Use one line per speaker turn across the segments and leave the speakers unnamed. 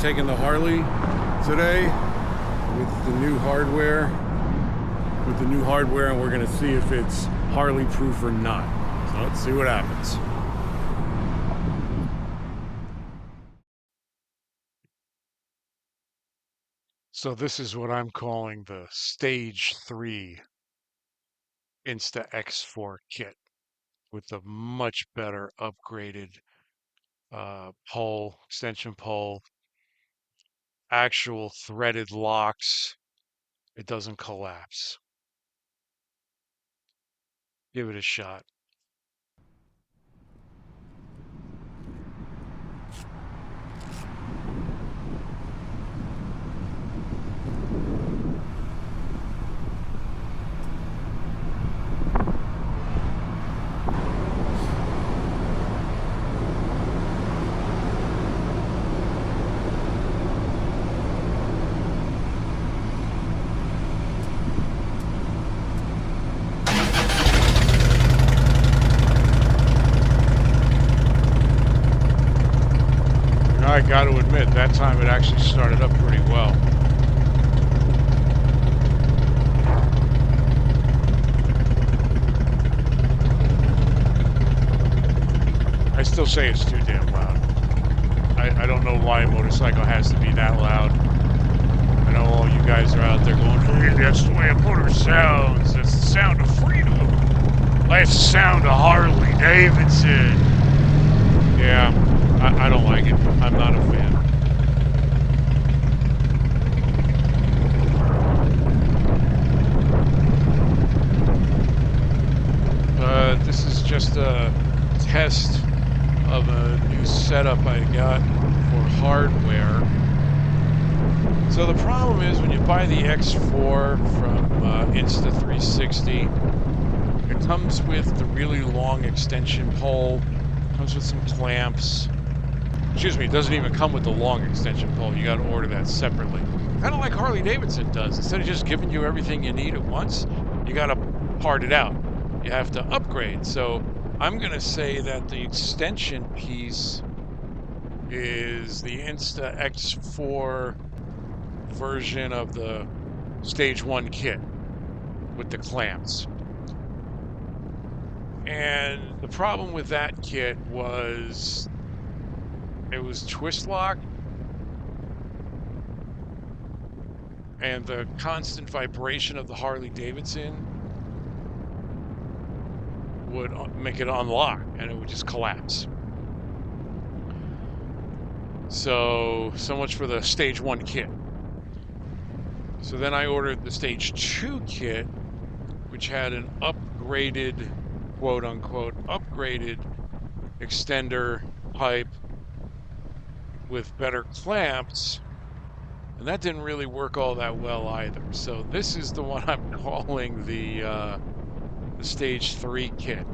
taking the Harley today with the new hardware. And we're gonna see if it's Harley proof or not. So let's see what happens. So this is what I'm calling the Stage 3 Insta X4 kit with a much better upgraded pole, extension pole, actual threaded locks. It doesn't collapse. Give it a shot. I got to admit, that time it actually started up pretty well. I still say it's too damn loud. I don't know why a motorcycle has to be that loud. I know all you guys are out there going, hey, that's the way a motor sounds. That's the sound of freedom. That's the sound of Harley Davidson. Yeah. I don't like it. I'm not a fan. This is just a test of a new setup I got for hardware. So the problem is when you buy the X4 from Insta360, it comes with the really long extension pole, comes with some clamps. Excuse me, it doesn't even come with the long extension pole. You got to order that separately. Kind of like Harley Davidson does. Instead of just giving you everything you need at once, you got to part it out. You have to upgrade. So I'm going to say that the extension piece is the Insta X4 version of the Stage 1 kit with the clamps. And the problem with that kit was it was twist lock, and the constant vibration of the Harley Davidson would make it unlock, and it would just collapse. So much for the Stage 1 kit. So then I ordered the Stage 2 kit, which had an upgraded, quote unquote, upgraded extender pipe with better clamps, and that didn't really work all that well either. So this is the one I'm calling the Stage 3 kit.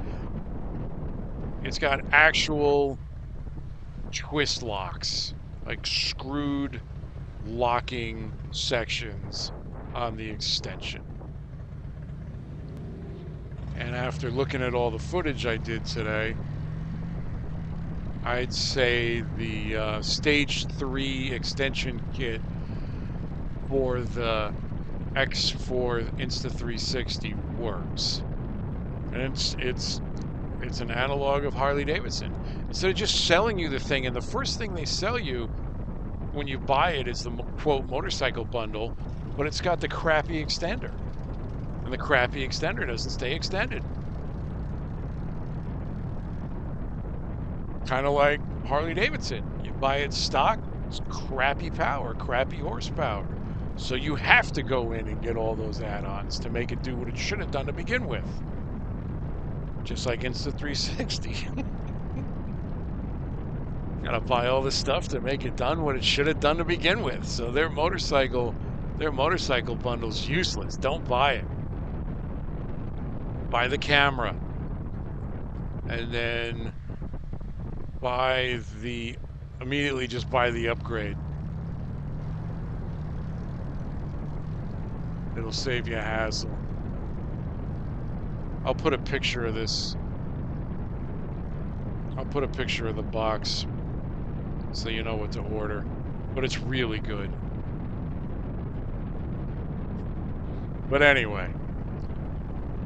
It's got actual twist locks, like screwed locking sections on the extension. And after looking at all the footage I did today, I'd say the Stage 3 extension kit for the X4 Insta360 works. And it's an analog of Harley Davidson. Instead of just selling you the thing, and the first thing they sell you when you buy it is the quote motorcycle bundle, but it's got the crappy extender. And the crappy extender doesn't stay extended. Kind of like Harley Davidson. You buy it stock, it's crappy power, crappy horsepower. So you have to go in and get all those add-ons to make it do what it should have done to begin with. Just like Insta360. Gotta buy all this stuff to make it done what it should have done to begin with. So their motorcycle bundle's useless. Don't buy it. Buy the camera. And then immediately just buy the upgrade. It'll save you a hassle. I'll put a picture of this. I'll put a picture of the box so you know what to order. but it's really good. But anyway,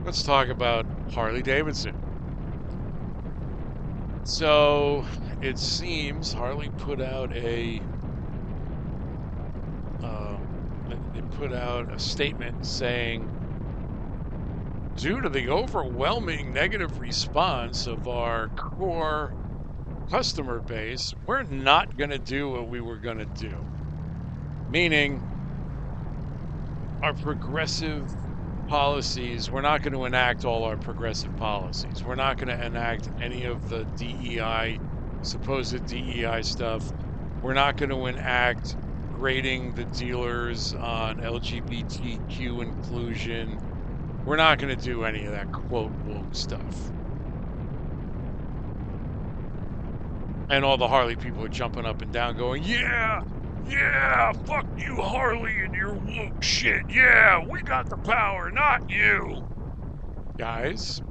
let's talk about Harley Davidson. So it seems Harley put out they put out a statement saying, due to the overwhelming negative response of our core customer base, we're not going to do what we were going to do. Meaning, our progressive policies, we're not going to enact all our progressive policies. We're not going to enact any of the DEI, supposed DEI stuff. We're not going to enact grading the dealers on LGBTQ inclusion. We're not going to do any of that quote woke stuff. And all the Harley people are jumping up and down going, yeah, yeah, fuck you, Harley, and your woke shit. Yeah, we got the power, not you. Guys,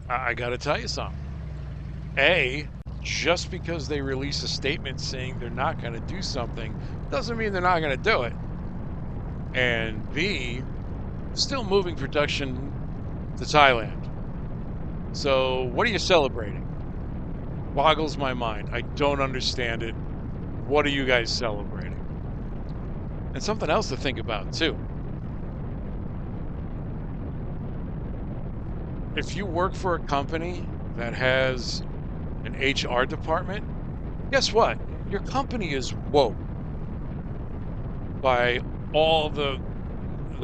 I got to tell you something. A, just because they release a statement saying they're not going to do something doesn't mean they're not going to do it. And B, still moving production to Thailand. So what are you celebrating? Boggles my mind. I don't understand it. What are you guys celebrating? And something else to think about too. If you work for a company that has an HR department, guess what? Your company is woke by all the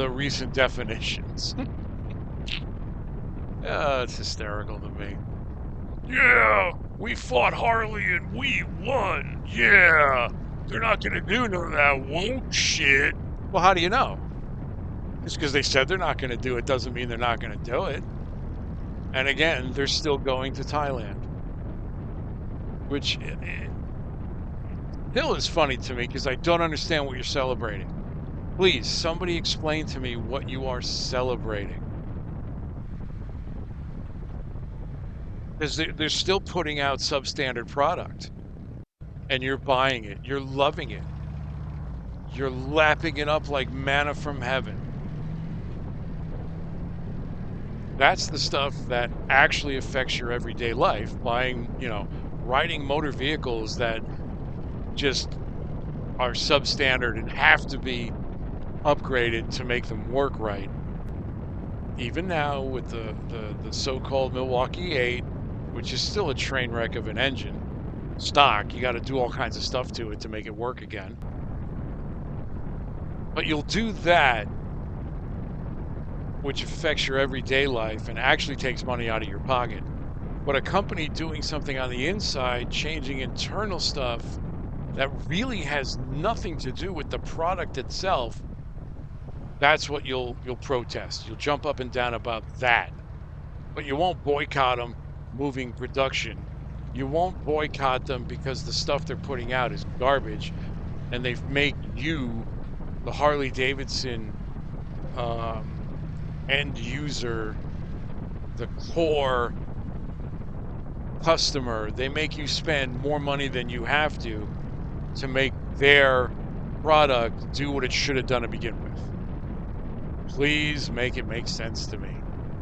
recent definitions. It's hysterical to me. Yeah, we fought Harley and we won. Yeah, they're not going to do none of that woke shit. Well, how do you know? Just because they said they're not going to do it doesn't mean they're not going to do it. And again, they're still going to Thailand, which still is funny to me because I don't understand what you're celebrating. Please, somebody explain to me what you are celebrating. Because they're still putting out substandard product, and you're buying it. You're loving it. You're lapping it up like manna from heaven. That's the stuff that actually affects your everyday life. Buying, riding motor vehicles that just are substandard and have to be upgraded to make them work right. Even now with the so-called Milwaukee 8, which is still a train wreck of an engine, stock, you got to do all kinds of stuff to it to make it work again. But you'll do that, which affects your everyday life and actually takes money out of your pocket. But a company doing something on the inside, changing internal stuff that really has nothing to do with the product itself, that's what you'll protest. You'll jump up and down about that. But you won't boycott them moving production. You won't boycott them because the stuff they're putting out is garbage and they've made you, the Harley Davidson end user, the core customer, they make you spend more money than you have to make their product do what it should have done to begin with. Please make it make sense to me.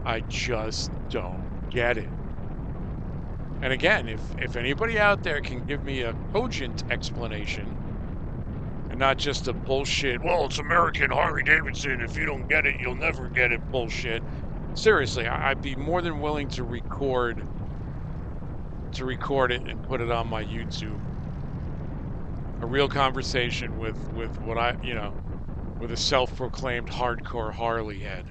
I just don't get it. And again, if anybody out there can give me a cogent explanation and not just a bullshit, well, it's American Harley Davidson, if you don't get it, you'll never get it bullshit. Seriously, I'd be more than willing to record it and put it on my YouTube. A real conversation with what with a self-proclaimed hardcore Harley head.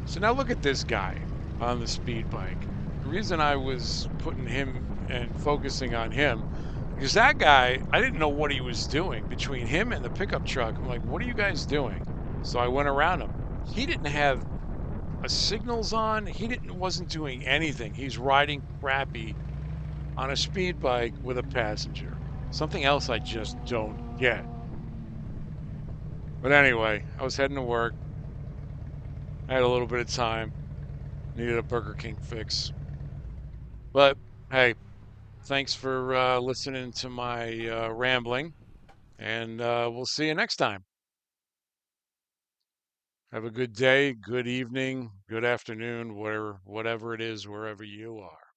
So now look at this guy on the speed bike. The reason I was putting him and focusing on him, because that guy, I didn't know what he was doing. Between him and the pickup truck, I'm like, what are you guys doing? So I went around him. He didn't have a signals on. Wasn't doing anything. He's riding crappy on a speed bike with a passenger. Something else I just don't get. But anyway, I was heading to work. I had a little bit of time. Needed a Burger King fix. But hey, Thanks for listening to my rambling, and we'll see you next time. Have a good day, good evening, good afternoon, whatever it is, wherever you are.